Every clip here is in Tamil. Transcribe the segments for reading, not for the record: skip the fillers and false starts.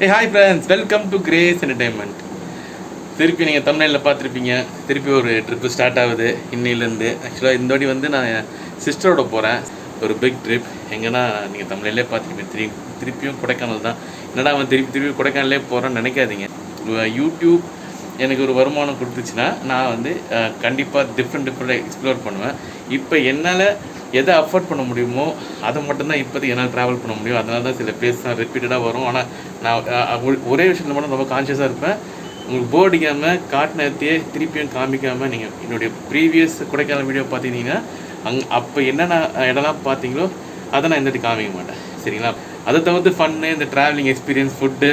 Hey hi friends, welcome to Grace Entertainment. திருப்பி நீங்கள் தமிழ்நாட்டில் பார்த்துருப்பீங்க. திருப்பி ஒரு ட்ரிப்பு ஸ்டார்ட் ஆகுது இன்னிலேருந்து. ஆக்சுவலாக இந்த வாட்டி வந்து நான் என் சிஸ்டரோட போகிறேன். ஒரு பிக் ட்ரிப். எங்கன்னா நீங்கள் தமிழ்நாட்டிலே பார்த்துருப்பீங்க. திருப்பியும் கொடைக்கானல் தான். என்னடா அவன் திருப்பி கொடைக்கானலே போகிறேன்னு நினைக்காதீங்க. யூடியூப் எனக்கு ஒரு வருமானம் கொடுத்துச்சுன்னா நான் வந்து கண்டிப்பாக டிஃப்ரெண்ட் எக்ஸ்ப்ளோர் பண்ணுவேன். இப்போ என்னால் எதை அஃபோர்ட் பண்ண முடியுமோ அதை மட்டும்தான் இப்போதைக்கு என்னால் ட்ராவல் பண்ண முடியும். அதனால தான் சில பிளேஸ் தான் ரிப்பீட்டடாக வரும். ஆனால் நான் ஒரே விஷயத்தில் மட்டும் ரொம்ப கான்ஷியஸாக இருப்பேன். உங்களுக்கு போர் அடிக்காமல் காட்டினத்தையே திருப்பியும் காமிக்காமல் நீங்கள் என்னுடைய ப்ரீவியஸ் கொடைக்கானல் வீடியோ பார்த்தீங்கன்னா அப்போ என்னென்ன இடம்லாம் பார்த்தீங்களோ அதை நான் இந்த வாட்டி காமிக்க மாட்டேன். சரிங்களா? அதை தவிர்த்து ஃபன்னு, இந்த ட்ராவலிங் எக்ஸ்பீரியன்ஸ், ஃபுட்டு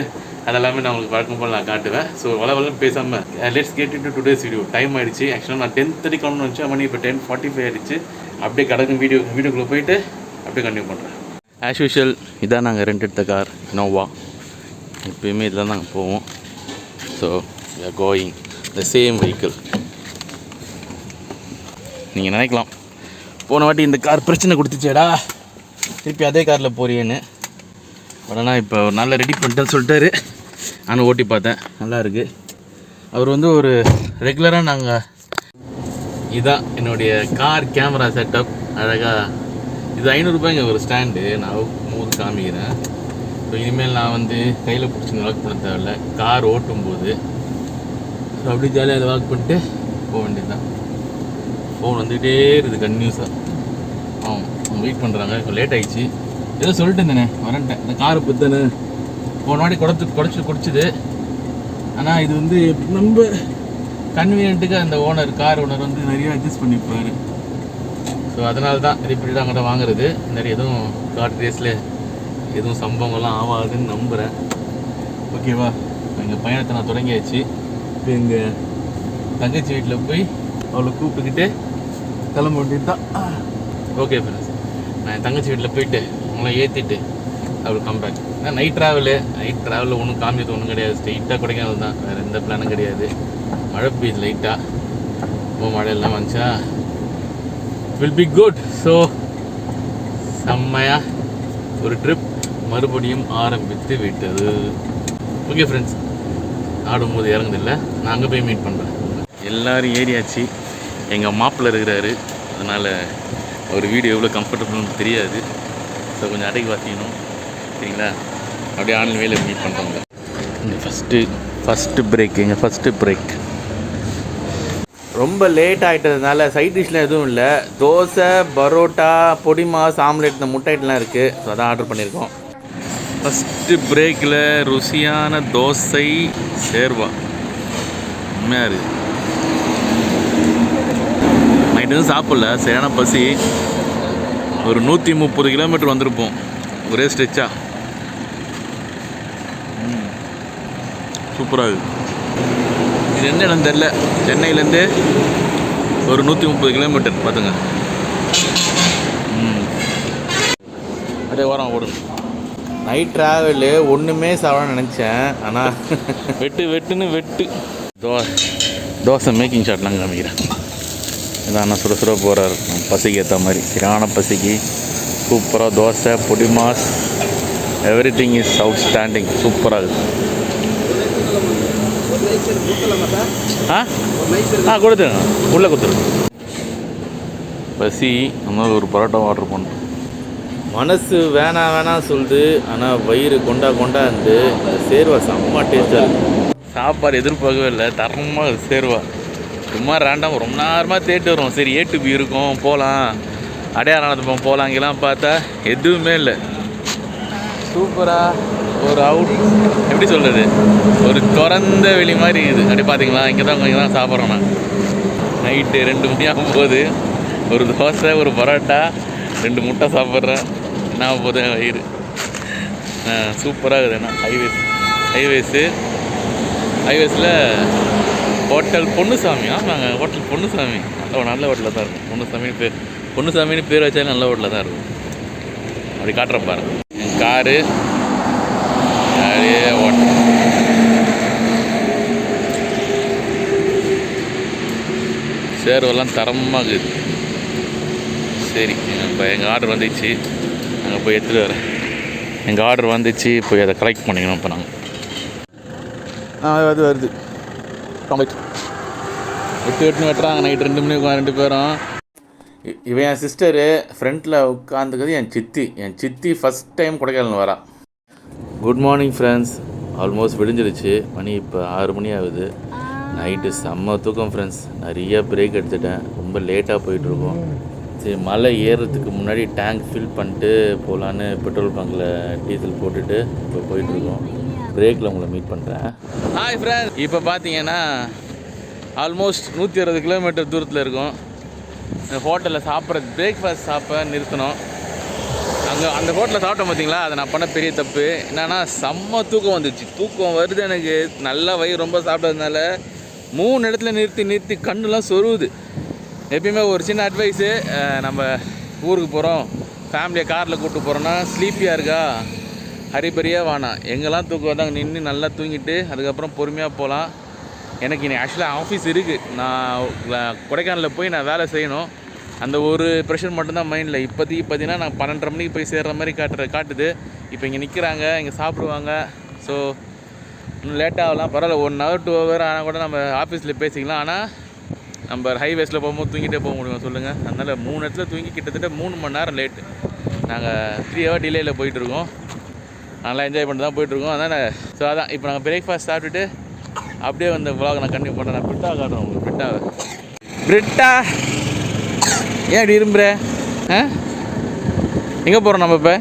அதெல்லாமே நான் உங்களுக்கு வழக்கம் போல் நான் காட்டுவேன். ஸோ வளவளன்னு பேசாமல் let's get into today's video. Time ஆகிடுச்சு. ஆக்சுவலாக நான் 10:30 கிளம்புன்னு வச்சேன். மணி இப்போ 10:45 ஆகிடுச்சு. அப்படியே கடக்கும் வீடியோக்குள்ளே போயிட்டு அப்படியே கண்டினியூ பண்ணுறேன். ஆஸ் யூஷுவல் இதான் நாங்கள் ரெண்ட் எடுத்த கார் இனோவா. எப்பயுமே இதில் நாங்கள் போவோம். So we are going the same vehicle. நீங்கள் நினைக்கலாம் போன வாட்டி இந்த கார் பிரச்சனை கொடுத்துச்சேடா திருப்பி அதே காரில் போறியேன்னு. பட் ஆனால் இப்போ ஒரு நல்ல ரெடி பண்ணிட்டேன்னு சொல்லிட்டாரு. நானும் ஓட்டி பார்த்தேன், நல்லா இருக்குது. அவர் வந்து ஒரு ரெகுலராக நாங்கள் இதுதான் என்னுடைய கார் கேமரா செட்டப். அழகாக இது 500 ரூபாய்ங்க ஒரு ஸ்டாண்டு. நான் மூது காமிக்கிறேன். ஸோ இனிமேல் நான் வந்து கையில் பிடிச்சி வாக் பண்ண தேவையில்ல. கார் ஓட்டும்போது ஸோ அப்படி ஜாலியாக அதை வாக் பண்ணிட்டு போக வேண்டியது தான். ஃபோன் வந்துகிட்டே இருக்குது கன்யூஸாக. அவங்க வெயிட் பண்ணுறாங்க. இப்போ லேட் ஆகிடுச்சு. ஏதோ சொல்லிட்டு இருந்தேனே வரேன்ட்டேன். இந்த காரை பற்றினே போன வாட்டி குடிச்சுது. ஆனால் இது வந்து நம்ம கன்வீனியன்ட்டுக்கு அந்த கார் ஓனர் வந்து நிறைய அட்ஜஸ்ட் பண்ணிப்பார். ஸோ அதனால தான் ரிப்பீட்டடாக அங்கிட்ட வாங்குறது. நிறைய எதுவும் கார் ரேஸில் எதுவும் சம்பவங்கள்லாம் ஆகாதுன்னு நம்புகிறேன். ஓகேவா? எங்கள் பயணத்தை நான் தொடங்கியாச்சு. இப்போ எங்கள் தங்கச்சி வீட்டில் போய் அவளை கூப்பிட்டுக்கிட்டு கிளம்ப வேண்டியது தான். ஓகே ஃப்ரெண்ட்ஸ், நான் என் தங்கச்சி வீட்டில் போயிட்டு அவங்கள ஏற்றிட்டு அவள் கம்பேக். ஏன்னா நைட் ட்ராவலில் ஒன்றும் காமிச்சது ஒன்றும் கிடையாது. ஸ்ட்ரெயிட்டாக கொடைக்கானல் தான், வேறு எந்த பிளானும் கிடையாது. மழை பெய்யுது லைட்டாக. ரொம்ப மழையெல்லாம் வந்துச்சா வில் பி குட். ஸோ செம்மையாக ஒரு ட்ரிப் மறுபடியும் ஆரம்பித்து விட்டது. ஓகே ஃப்ரெண்ட்ஸ், ஆடும்போது இறங்குதில்லை. நான் அங்கே போய் மீட் பண்ணுறேன். எல்லோரும் ஏறியாச்சு. எங்கள் மாப்பிள்ளை இருக்கிறாரு. அதனால் ஒரு வீடியோ எவ்வளோ கம்ஃபர்டபுள்னு தெரியாது. ஸோ கொஞ்சம் அடக்கி வாசிக்கணும். சரிங்களா? அப்படியே ஆன்லைன் வேலை மீட் பண்ணுறோங்க. ஃபஸ்ட்டு பிரேக் ரொம்ப லேட் ஆகிட்டதுனால சைட் டிஷ்லாம் எதுவும் இல்லை. தோசை, பரோட்டா, பொடி மாஸ், ஆம்லேட், இந்த முட்டை ஐட்டம்லாம் இருக்குது. ஸோ அதான் ஆர்டர் பண்ணியிருக்கோம். ஃபஸ்ட்டு பிரேக்கில் ருசியான தோசை சேர்வா உண்மையாக இருக்குது. நைட்டு எதுவும் சாப்பிடல, சரியான பசி. ஒரு 130 கிலோமீட்டர் வந்திருப்போம் ஒரே ஸ்ட்ரெச்சாக. சூப்பராக இருக்குது. இது என்ன இடம் தெரில. சென்னையிலேருந்து ஒரு 130 கிலோமீட்டர் பார்த்துங்க. அப்படியே வரோம் ஓடும். நைட் ட்ராவலு ஒன்றுமே சாப்பிடணும்னு நினச்சேன். ஆனால் வெட்டு தோசை மேக்கிங் ஷாட்லாம் காமிக்கிறேன். இதான் நான் சுட போகிறாரு பசிக்கு ஏற்ற மாதிரி. சரியான பசிக்கு சூப்பராக தோசை, பொடி mass, every thing is outstanding. சூப்பராக இருக்குது. கொடுத்துருங்க, உள்ளே கொடுத்துருங்க. பசி நம்ம ஒரு பரோட்டா ஆர்டர் பண்ணோம். மனசு வேணாம் சொல்லுது. ஆனால் வயிறு கொண்டா இருந்து சேர்வா செம்ம டேஸ்ட்டாக இருக்குது. சாப்பாடு எதிர்பார்க்கவே இல்லை, தரமாக சேர்வா. சும்மா ரேண்டாக ரொம்ப நேரமாக தேட்டு வரும். சரி A to B இருக்கும், போகலாம், அடையாளம் போகலாம். இங்கெல்லாம் பார்த்தா எதுவுமே இல்லை. சூப்பராக ஒரு எப்படி சொல்கிறது, ஒரு திறந்த வெளி மாதிரி இருக்குது. அப்படி பார்த்தீங்களா? இங்கே தான் சாப்பிட்றோம். நான் நைட்டு 2 மணி ஆகும்போது ஒரு தோசை, ஒரு பரோட்டா, 2 முட்டை சாப்பிட்றேன். என்ன போகுது வயிறு. சூப்பராக இருக்குது. ஏன்னா ஹைவேஸில் ஹோட்டல் பொன்னுசாமி. நாங்கள் ஹோட்டல் பொன்னுசாமி நல்ல ஹோட்டலில் தான் இருக்கும். பொன்னுசாமின்னு பேர் வச்சாலும் நல்ல ஹோட்டலில் தான் இருக்கும். அப்படி காட்டுற பாருங்க என் காரு. நிறைய ஹோட்டல் சேர்வெல்லாம் தரமாக இருக்குது. சரி, இப்போ எங்கள் ஆர்டர் வந்துச்சு. நாங்கள் போய் எடுத்துகிட்டு வரேன். எங்கள் ஆர்டர் வந்துச்சு, போய் அதை கலெக்ட் பண்ணிக்கணும். இப்போ நாங்கள் அது வருது கம்ப்ளீட். 8 வெட்டுறாங்க நைட் 2 மணி 2 பேரும். இவன் என் சிஸ்டரு ஃப்ரண்ட்டில் உட்காந்துக்கிறது என் சித்தி ஃபஸ்ட் டைம் கொடைக்கானல் வரா. Good morning friends. ஆல்மோஸ்ட் விடிஞ்சிருச்சு. மணி இப்போ 6 மணி ஆகுது. நைட்டு செம்ம தூக்கம் ஃப்ரெண்ட்ஸ். நிறைய பிரேக் எடுத்துட்டேன். ரொம்ப லேட்டாக போயிட்டுருக்கோம். சரி, மலை ஏறுறதுக்கு முன்னாடி டேங்க் ஃபில் பண்ணிட்டு போகலான்னு பெட்ரோல் பங்கில் டீசல் போட்டுட்டு இப்போ போயிட்டுருக்கோம். பிரேக்கில் உங்களை மீட் பண்ணுறேன். Hi friends. இப்போ பார்த்தீங்கன்னா ஆல்மோஸ்ட் 160 கிலோமீட்டர் தூரத்தில் இருக்கும். இந்த ஹோட்டலில் சாப்பிட்றது பிரேக்ஃபாஸ்ட் சாப்பிட நிறுத்தணும். அந்த ஹோட்டலில் சாப்பிட்டோம் பார்த்தீங்களா, அதை நான் பண்ண பெரிய தப்பு என்னென்னா செம்ம தூக்கம் வந்துச்சு. தூக்கம் வருது எனக்கு. நல்லா வயிறு ரொம்ப சாப்பிட்டதுனால 3 இடத்துல நிறுத்தி கண்ணுலாம் சொருவுது. எப்பயுமே ஒரு சின்ன அட்வைஸு, நம்ம ஊருக்கு போகிறோம், ஃபேமிலியை காரில் கூப்பிட்டு போகிறோன்னா ஸ்லீப்பியாக இருக்கா, ஹரிபரியாக வேணாம். எங்கெல்லாம் தூக்கம் வந்தாங்க நின்று நல்லா தூங்கிட்டு அதுக்கப்புறம் பொறுமையாக போகலாம். எனக்கு இன்னைக்கு ஆக்சுவலாக ஆஃபீஸ் இருக்குது. நான் கொடைக்கானலில் போய் நான் வேலை செய்யணும். அந்த ஒரு ப்ரெஷர் மட்டும்தான் மைண்டில். இப்போதைக்கு பார்த்தீங்கன்னா நான் 12:30 மணிக்கு போய் சேர்கிற மாதிரி காட்டுது. இப்போ இங்கே நிற்கிறாங்க, இங்கே சாப்பிடுவாங்க. ஸோ இன்னும் லேட்டாகலாம், பரவாயில்ல. 1 hour 2 hour ஆனால் கூட நம்ம ஆஃபீஸில் பேசிக்கலாம். ஆனால் நம்ம ஹைவேஸில் போகும்போது தூங்கிட்டே போக முடியும் சொல்லுங்கள். அதனால் 3 இடத்துல தூங்கி கிட்டத்தட்ட 3 மணி நேரம் லேட்டு. நாங்கள் 3 hour டிலேயில் போயிட்டுருக்கோம். நல்லா என்ஜாய் பண்ணிட்டு தான் போயிட்டுருக்கோம். அதனால் ஸோ அதான் இப்போ நாங்கள் பிரேக்ஃபாஸ்ட் சாப்பிட்டுட்டு அப்படியே வந்து vlog நான் கண்டினியூ பண்ணுறேன். நான் பிரிட்டா காட்டுறேன் உங்களுக்கு. பிரிட்டா ஏன் அப்படி இரும்புற? எங்கே போகிறோம் நம்ம இப்போ?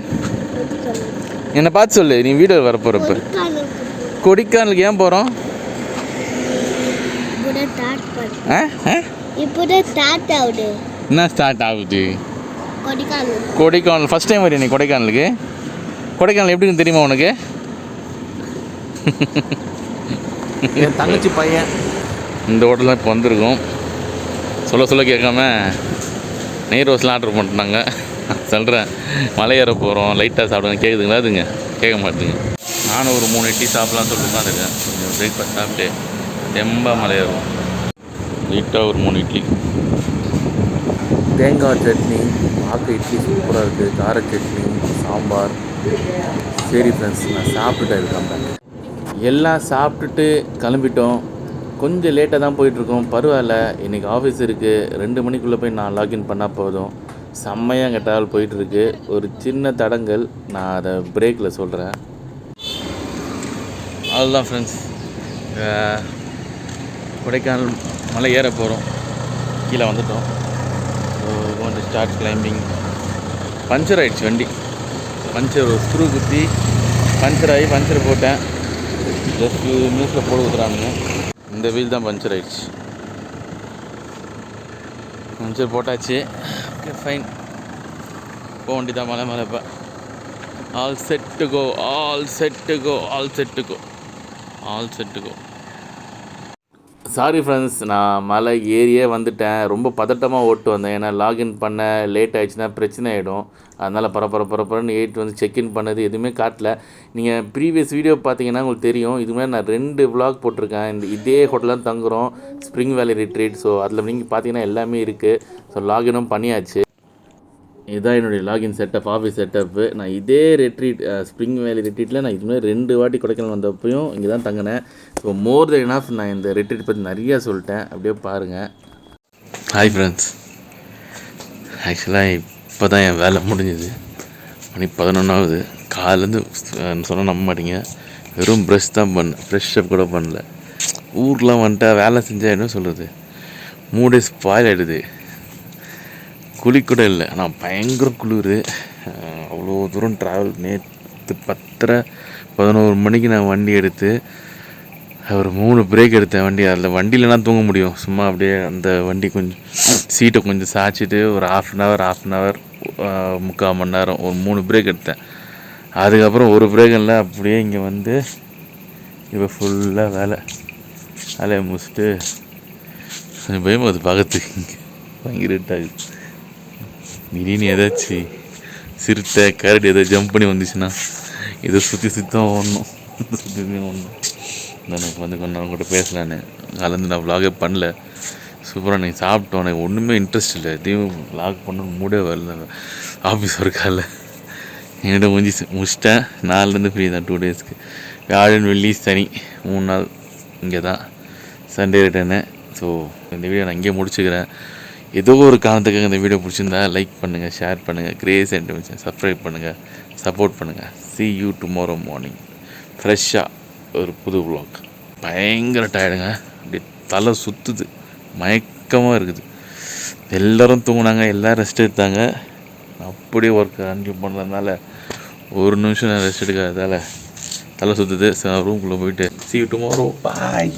என்னை பார்த்து சொல்லு. நீ வீடியோ வர போகிறப்ப கொடைக்கானலுக்கு ஏன் போகிறோம்? என்ன ஸ்டார்ட் ஆகுது? கொடைக்கானல் ஃபஸ்ட் டைம் வரையா நீ கொடைக்கானலுக்கு? கொடைக்கானல் எப்படின்னு தெரியுமா உனக்கு? என் தங்கச்சி பையன் இந்த ஹோட்டல் தான் இப்போ வந்திருக்கோம். சொல்ல கேட்காம நெய் ரோஸ்லாம் ஆர்டர் பண்ணிட்டாங்க. சொல்கிறேன் மலை ஏற போகிறோம், லைட்டாக சாப்பிடுங்க. கேட்குதுங்களா? அதுங்க கேட்க மாட்டேங்க. நானும் ஒரு 3 இட்லி சாப்பிட்லான்னு சொல்லிட்டு உட்காந்துருக்கேன். கொஞ்சம் பிரேக்ஃபாஸ்ட் சாப்பிட்டு தெம்பாக மலை ஏறுவோம். லைட்டாக ஒரு 3 இட்லி, தேங்காய் சட்னி, ஆக்கு இட்லி சூப்பராக இருக்குது, கார சட்னி, சாம்பார். சரி ஃப்ரெண்ட்ஸ், நான் சாப்பிட்டுட்டேன். இருக்காங்க எல்லாம் சாப்பிட்டுட்டு கிளம்பிட்டோம். கொஞ்சம் லேட்டாக தான் போயிட்டுருக்கோம். பரவாயில்ல, இன்றைக்கி ஆஃபீஸ் இருக்குது. 2 மணிக்குள்ளே போய் நான் லாகின் பண்ணால் போதும். செம்மையாக அங்கே ட்ராவல் போயிட்டுருக்கு. ஒரு சின்ன தடங்கல், நான் அதை பிரேக்கில் சொல்கிறேன். அதுதான் ஃப்ரெண்ட்ஸ், கொடைக்கானல் மலை ஏற போகிறோம். கீழே வந்துட்டோம். So going start climbing. Puncture ஆகிடுச்சு வண்டி. பஞ்சர் ஒரு ஸ்க்ரூ குத்தி பஞ்சர் ஆகி பஞ்சர் போட்டேன். ஜஸ்ட் நியூஸில் போட்டு கொடுத்துறானுங்க. இந்த வீல் தான் பஞ்சர் ஆகிடுச்சு. பஞ்சர் போட்டாச்சு. ஓகே ஃபைன், போக வண்டி தான். மலை இப்போ all set to go. Sorry friends, நான் மலை ஏரியே வந்துட்டேன். ரொம்ப பதட்டமாக ஓட்டு வந்தேன். ஏன்னா லாகின் பண்ண லேட் ஆகிடுச்சுன்னா பிரச்சனை ஆகிடும். அதனால் பரப்பரன்னு ஏறிட்டு வந்து செக்இன் பண்ணது எதுவுமே காட்டல. நீங்கள் ப்ரீவியஸ் வீடியோ பார்த்தீங்கன்னா உங்களுக்கு தெரியும். இது மாதிரி நான் 2 vlog போட்டிருக்கேன். இதே ஹோட்டலில் தங்குறோம், ஸ்ப்ரிங் வேலி ரிட்ரீட். ஸோ அதில் நீங்கள் பார்த்தீங்கன்னா எல்லாமே இருக்குது. ஸோ லாகினும் பண்ணியாச்சு. இதுதான் என்னுடைய லாகின் செட்டப், ஆஃபீஸ் செட்டப்பு. நான் இதே ரெட்ரீட் ஸ்ப்ரிங் வேலி ரெட்ரீட்டில் நான் இதுமாதிரி 2 வாட்டி கொடைக்கானல் வந்தப்பையும் இங்கே தான் தங்கினேன். ஸோ மோர் தென் எனாஃப். நான் இந்த ரெட்ரீட் பற்றி நிறையா சொல்லிட்டேன். அப்படியே பாருங்கள். ஹாய் ஃப்ரெண்ட்ஸ், ஆக்சுவலாக இப்போ தான் என் வேலை முடிஞ்சுது. மணி 11 ஆகுது. காலேருந்து சொன்ன நம்ப மாட்டீங்க, வெறும் ப்ரெஷ் தான் பண்ணேன். ஃப்ரெஷ் அப் கூட பண்ணல. ஊருக்குலாம் வந்துட்டா வேலை செஞ்சால் என்ன சொல்கிறது, மூடே ஸ்பாயில் ஆகிடுது. குளிக்கூட இல்லை. ஆனால் பயங்கர குளிர். அவ்வளோ தூரம் ட்ராவல். நேற்று 10:30-11 மணிக்கு நான் வண்டி எடுத்து ஒரு 3 பிரேக் எடுத்தேன் வண்டி. அதில் வண்டியிலலாம் தூங்க முடியும். சும்மா அப்படியே அந்த வண்டி கொஞ்சம் சீட்டை கொஞ்சம் சாய்ச்சிட்டு ஒரு half an hour 3/4 மணி நேரம் ஒரு 3 பிரேக் எடுத்தேன். அதுக்கப்புறம் ஒரு பிரேக் இல்லை, அப்படியே இங்கே வந்து இப்போ ஃபுல்லாக வேலையை முடிச்சுட்டு கொஞ்சம் பயமாக அது பார்க்கறதுக்கு. இங்கே பயங்கர இருட்டாகுது. திடீர்னு ஏதாச்சும் சிறுத்தை கரடி ஏதாவது ஜம்ப் பண்ணி வந்துச்சுன்னா இதை சுற்றி தான் ஓடணும். எனக்கு வந்து கொஞ்சம் நேரம் கூட பேசலான்னு கலந்து நான் vlog பண்ணல. சூப்பராக நீங்கள் சாப்பிட்டோம். எனக்கு ஒன்றுமே இன்ட்ரெஸ்ட் இல்லை. எதையும் vlog பண்ணணும் மூடே வரல. ஆஃபீஸ் ஒர்க்கால் என்னிடம் முடிச்சிட்டேன். 4 ஃப்ரீ தான் 2 டேஸ்க்கு. வியாழன் வெள்ளி சனி 3 நாள் இங்கே தான் சண்டே ரிட்டர்னு. ஸோ இந்த வீடியோ நான் இங்கே முடிச்சுக்கிறேன். ஏதோ ஒரு காரணத்துக்காக இந்த வீடியோ பிடிச்சிருந்தா லைக் பண்ணுங்கள், ஷேர் பண்ணுங்கள், கிரேஸ் அண்ட் சப்ஸ்கிரைப் பண்ணுங்கள், சப்போர்ட் பண்ணுங்கள். see you tomorrow morning ஃப்ரெஷ்ஷாக ஒரு புது vlog. பயங்கர டயர்டுங்க, அப்படி தலை சுற்றுது, மயக்கமாக இருக்குது. எல்லோரும் தூங்கினாங்க, எல்லோரும் ரெஸ்ட் எடுத்தாங்க. அப்படியே ஒர்க் கண்டினியூ பண்ணுறதுனால ஒரு நிமிஷம் நான் ரெஸ்ட் எடுக்காததால் தலை சுற்றுது. ரூம்குள்ளே போயிட்டு see you tomorrow, bye.